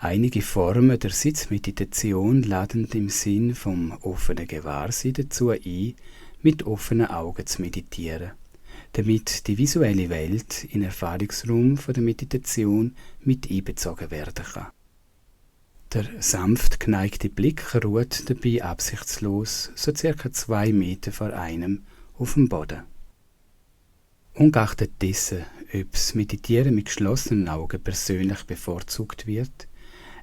Einige Formen der Sitzmeditation laden im Sinn vom offenen Gewahrsein dazu ein, mit offenen Augen zu meditieren, damit die visuelle Welt in den Erfahrungsraum der Meditation mit einbezogen werden kann. Der sanft geneigte Blick ruht dabei absichtslos, so ca. 2 Meter vor einem, auf dem Boden. Ungeachtet dessen, ob das Meditieren mit geschlossenen Augen persönlich bevorzugt wird,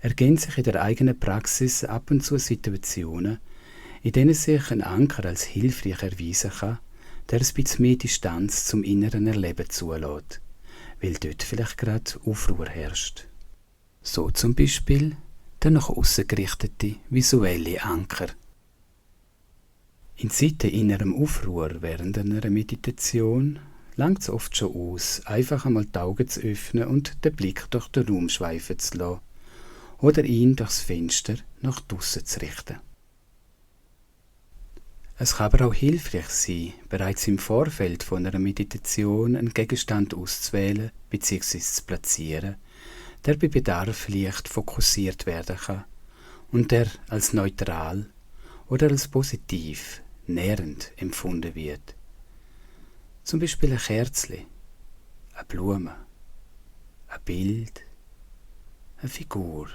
ergeben sich in der eigenen Praxis ab und zu Situationen, in denen sich ein Anker als hilfreich erweisen kann, der ein bisschen mehr Distanz zum inneren Erleben zulässt, weil dort vielleicht gerade Aufruhr herrscht. So zum Beispiel der nach aussen gerichtete visuelle Anker. In Zeiten innerem Aufruhr während einer Meditation langt es oft schon aus, einfach einmal die Augen zu öffnen und den Blick durch den Raum schweifen zu lassen oder ihn durchs Fenster nach draussen zu richten. Es kann aber auch hilfreich sein, bereits im Vorfeld von einer Meditation einen Gegenstand auszuwählen bzw. zu platzieren, der bei Bedarf leicht fokussiert werden kann und der als neutral oder als positiv, nährend empfunden wird. Zum Beispiel ein Kerzchen, eine Blume, ein Bild, eine Figur.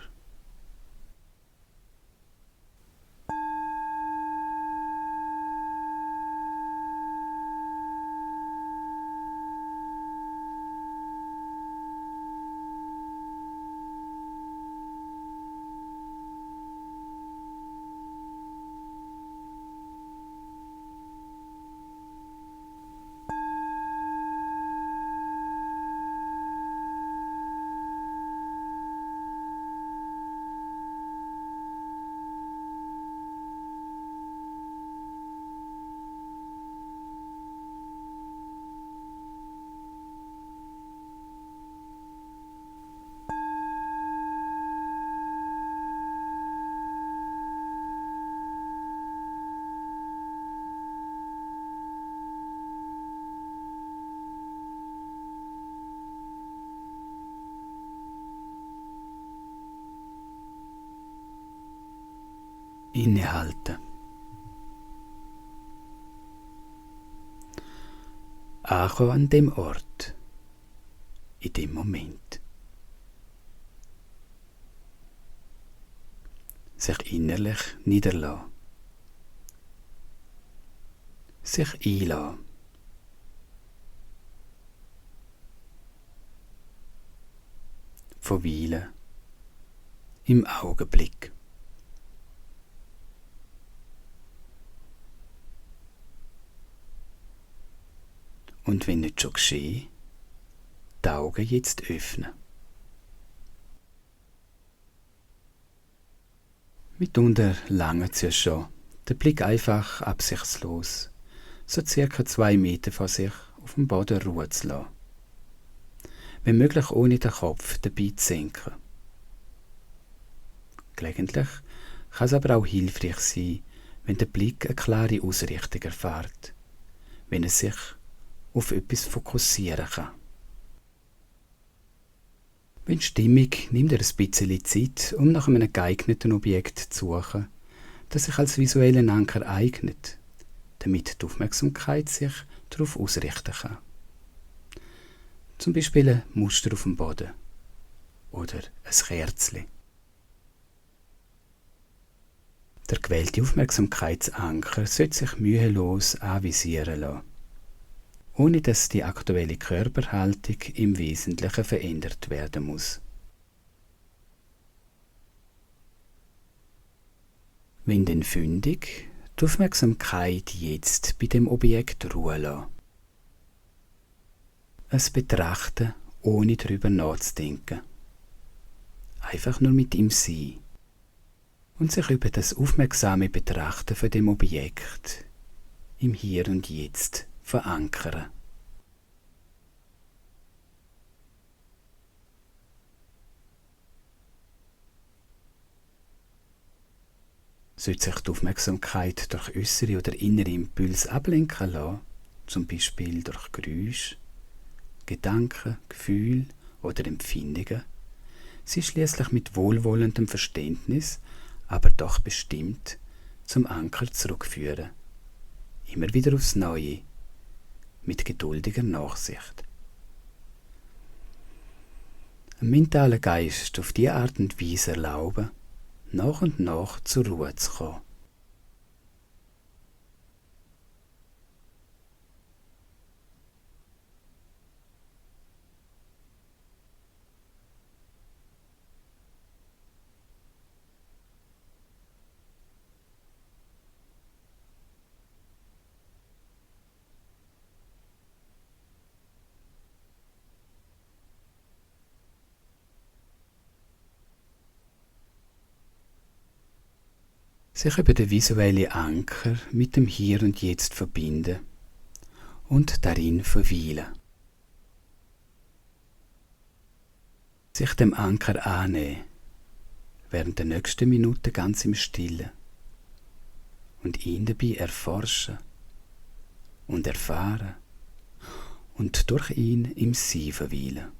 Innehalten. Ankommen an dem Ort, in dem Moment. Sich innerlich niederlassen. Sich einlassen. Verweilen im Augenblick. Und wenn nicht schon geschehen, die Augen jetzt öffnen. Mitunter lange es ja schon, den Blick einfach absichtslos, so circa 2 Meter vor sich auf dem Boden ruhen zu lassen. Wenn möglich ohne den Kopf dabei zu senken. Gelegentlich kann es aber auch hilfreich sein, wenn der Blick eine klare Ausrichtung erfährt, wenn es sich auf etwas fokussieren kann. Wenn stimmig, nimmt er ein bisschen Zeit, um nach einem geeigneten Objekt zu suchen, das sich als visuellen Anker eignet, damit die Aufmerksamkeit sich darauf ausrichten kann. Zum Beispiel ein Muster auf dem Boden oder ein Kerzchen. Der gewählte Aufmerksamkeitsanker sollte sich mühelos anvisieren lassen, ohne dass die aktuelle Körperhaltung im Wesentlichen verändert werden muss. Wenn denn fündig, die Aufmerksamkeit jetzt bei dem Objekt ruhen lassen. Es betrachten, ohne darüber nachzudenken. Einfach nur mit ihm sein. Und sich über das aufmerksame Betrachten von dem Objekt im Hier und Jetzt verankern. Sollte sich die Aufmerksamkeit durch äußere oder innere Impulse ablenken lassen, zum Beispiel durch Geräusche, Gedanken, Gefühle oder Empfindungen, sie schließlich mit wohlwollendem Verständnis, aber doch bestimmt zum Anker zurückführen. Immer wieder aufs Neue, mit geduldiger Nachsicht. Einem mentalen Geist auf diese Art und Weise erlauben, nach und nach zur Ruhe zu kommen. Sich über den visuellen Anker mit dem Hier und Jetzt verbinden und darin verweilen. Sich dem Anker annehmen, während der nächsten Minute ganz im Stillen und ihn dabei erforschen und erfahren und durch ihn im Sein verweilen.